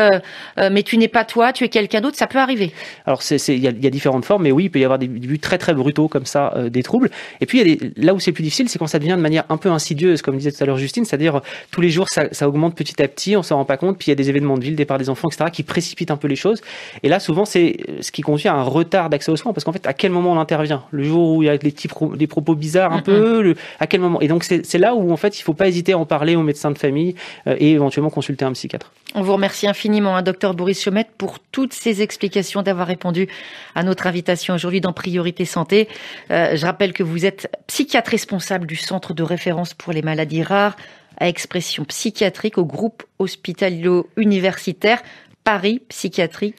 mais tu n'es pas toi, tu es quelqu'un d'autre. Ça peut arriver. Alors il y a différentes formes, mais oui, il peut y avoir des buts très très brutaux comme ça, des troubles. Et puis là où c'est plus difficile, c'est quand ça devient de manière un peu insidieuse, comme disait tout à l'heure Justine, c'est-à-dire tous les jours ça augmente petit à petit, on s'en rend pas compte, puis il y a des événements de vie, le départ des enfants, etc., qui précipitent un peu les choses. Et là, souvent, c'est ce qui conduit à un retard d'accès aux soins, parce qu'en fait, à quel moment on intervient? Le jour où il y a des propos bizarres un peu, à quel moment? Et donc, c'est là où, en fait, il faut pas hésiter à en parler au médecin de famille et éventuellement consulter un psychiatre. On vous remercie infiniment, docteur Boris Chaumette, pour toutes ces explications, d'avoir répondu à notre invitation aujourd'hui dans Priorité Santé. Je rappelle que vous êtes psychiatre responsable du Centre de référence pour les maladies rares à expression psychiatrique au groupe hospitalo-universitaire Paris Psychiatrie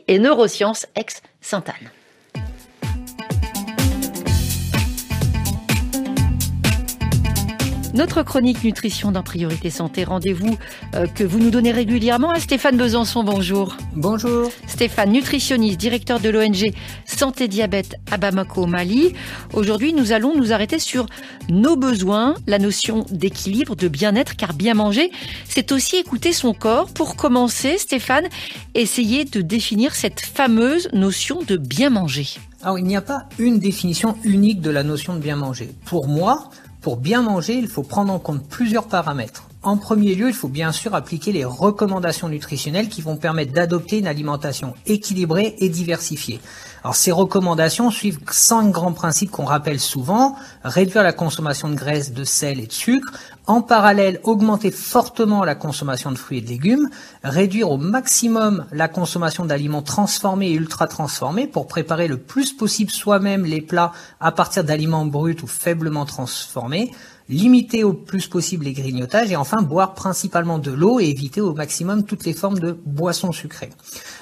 et Neurosciences ex-Sainte-Anne. Notre chronique nutrition dans Priorité Santé, rendez-vous que vous nous donnez régulièrement à Stéphane Besançon. Bonjour. Bonjour. Stéphane, nutritionniste, directeur de l'ONG Santé Diabète à Bamako au Mali. Aujourd'hui, nous allons nous arrêter sur nos besoins, la notion d'équilibre, de bien-être, car bien manger, c'est aussi écouter son corps. Pour commencer, Stéphane, essayez de définir cette fameuse notion de bien manger. Alors, il n'y a pas une définition unique de la notion de bien manger. Pour moi, pour bien manger, il faut prendre en compte plusieurs paramètres. En premier lieu, il faut bien sûr appliquer les recommandations nutritionnelles qui vont permettre d'adopter une alimentation équilibrée et diversifiée. Alors ces recommandations suivent 5 grands principes qu'on rappelle souvent: réduire la consommation de graisse, de sel et de sucre, en parallèle augmenter fortement la consommation de fruits et de légumes, réduire au maximum la consommation d'aliments transformés et ultra transformés pour préparer le plus possible soi-même les plats à partir d'aliments bruts ou faiblement transformés, limiter au plus possible les grignotages et enfin boire principalement de l'eau et éviter au maximum toutes les formes de boissons sucrées.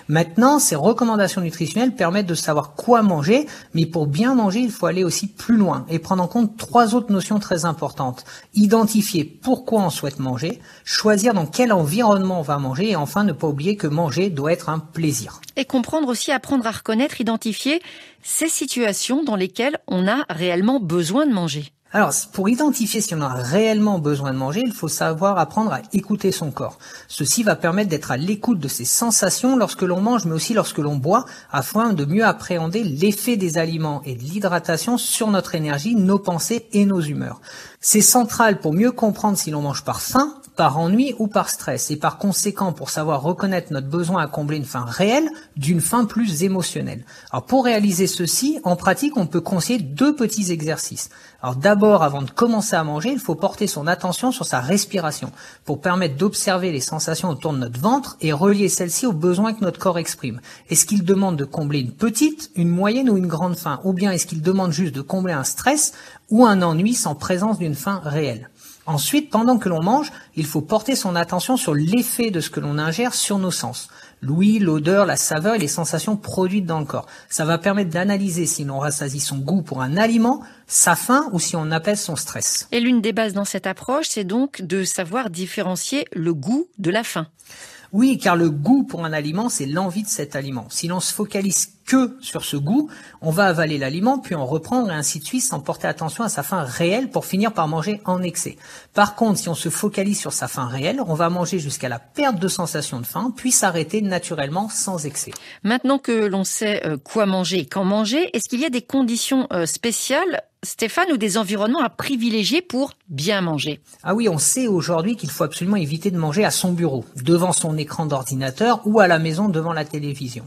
Maintenant, ces recommandations nutritionnelles permettent de savoir quoi manger, mais pour bien manger, il faut aller aussi plus loin et prendre en compte 3 autres notions très importantes. Identifier pourquoi on souhaite manger, choisir dans quel environnement on va manger et enfin ne pas oublier que manger doit être un plaisir. Et comprendre aussi, apprendre à reconnaître, identifier ces situations dans lesquelles on a réellement besoin de manger. Alors, pour identifier si on a réellement besoin de manger, il faut savoir apprendre à écouter son corps. Ceci va permettre d'être à l'écoute de ses sensations lorsque l'on mange, mais aussi lorsque l'on boit, afin de mieux appréhender l'effet des aliments et de l'hydratation sur notre énergie, nos pensées et nos humeurs. C'est central pour mieux comprendre si l'on mange par faim, par ennui ou par stress, et par conséquent pour savoir reconnaître notre besoin à combler une faim réelle d'une faim plus émotionnelle. Alors pour réaliser ceci, en pratique, on peut conseiller 2 petits exercices. Alors d'abord, avant de commencer à manger, il faut porter son attention sur sa respiration pour permettre d'observer les sensations autour de notre ventre et relier celles-ci aux besoins que notre corps exprime. Est-ce qu'il demande de combler une petite, une moyenne ou une grande faim? Ou bien est-ce qu'il demande juste de combler un stress ou un ennui sans présence d'une faim réelle? Ensuite, pendant que l'on mange, il faut porter son attention sur l'effet de ce que l'on ingère sur nos sens. L'ouïe, l'odeur, la saveur et les sensations produites dans le corps. Ça va permettre d'analyser si l'on rassasie son goût pour un aliment, sa faim ou si on apaise son stress. Et l'une des bases dans cette approche, c'est donc de savoir différencier le goût de la faim. Oui, car le goût pour un aliment, c'est l'envie de cet aliment. Si l'on se focalise que sur ce goût, on va avaler l'aliment, puis en reprendre et ainsi de suite sans porter attention à sa faim réelle pour finir par manger en excès. Par contre, si on se focalise sur sa faim réelle, on va manger jusqu'à la perte de sensation de faim, puis s'arrêter naturellement sans excès. Maintenant que l'on sait quoi manger et quand manger, est-ce qu'il y a des conditions spéciales, Stéphane, ou des environnements à privilégier pour bien manger? Ah oui, on sait aujourd'hui qu'il faut absolument éviter de manger à son bureau, devant son écran d'ordinateur ou à la maison devant la télévision.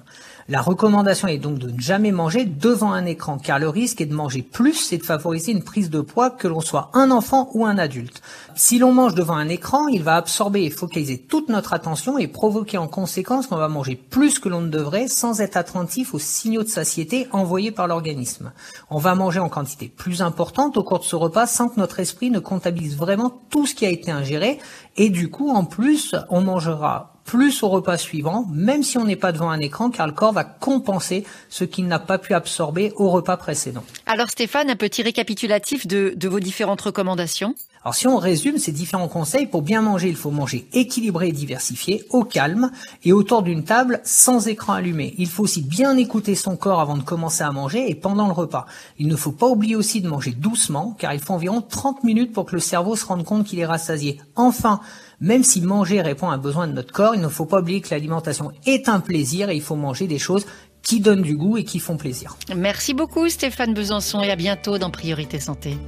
La recommandation est donc de ne jamais manger devant un écran, car le risque est de manger plus et de favoriser une prise de poids que l'on soit un enfant ou un adulte. Si l'on mange devant un écran, il va absorber et focaliser toute notre attention et provoquer en conséquence qu'on va manger plus que l'on ne devrait sans être attentif aux signaux de satiété envoyés par l'organisme. On va manger en quantité plus importante au cours de ce repas sans que notre esprit ne comptabilise vraiment tout ce qui a été ingéré et du coup, en plus, on mangera plus au repas suivant, même si on n'est pas devant un écran, car le corps va compenser ce qu'il n'a pas pu absorber au repas précédent. Alors Stéphane, un petit récapitulatif de vos différentes recommandations. Alors si on résume ces différents conseils, pour bien manger, il faut manger équilibré et diversifié, au calme et autour d'une table sans écran allumé. Il faut aussi bien écouter son corps avant de commencer à manger et pendant le repas. Il ne faut pas oublier aussi de manger doucement, car il faut environ 30 minutes pour que le cerveau se rende compte qu'il est rassasié. Enfin, même si manger répond à un besoin de notre corps, il ne faut pas oublier que l'alimentation est un plaisir et il faut manger des choses qui donnent du goût et qui font plaisir. Merci beaucoup Stéphane Besançon et à bientôt dans Priorité Santé.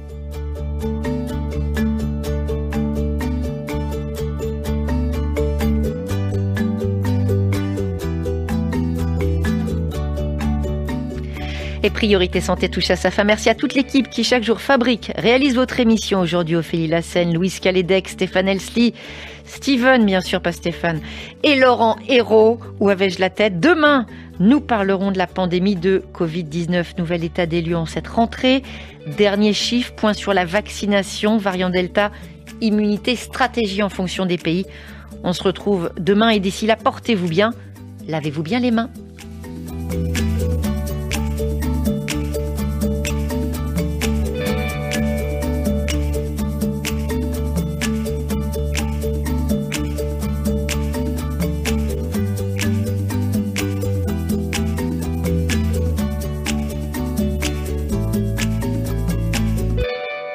Et Priorité Santé touche à sa fin. Merci à toute l'équipe qui chaque jour fabrique, réalise votre émission. Aujourd'hui, Ophélie Lassène, Louise Calédec, Stéphane Elsli, Steven, bien sûr, pas Stéphane, et Laurent Hérault. Où avais-je la tête? Demain, nous parlerons de la pandémie de Covid-19. Nouvel état des lieux en cette rentrée. Dernier chiffre, point sur la vaccination, variant Delta, immunité, stratégie en fonction des pays. On se retrouve demain et d'ici là, portez-vous bien, lavez-vous bien les mains.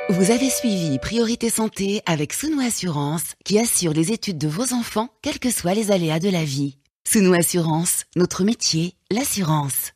Vous avez suivi Priorité Santé avec Sounou Assurance qui assure les études de vos enfants, quels que soient les aléas de la vie. Sounou Assurance, notre métier, l'assurance.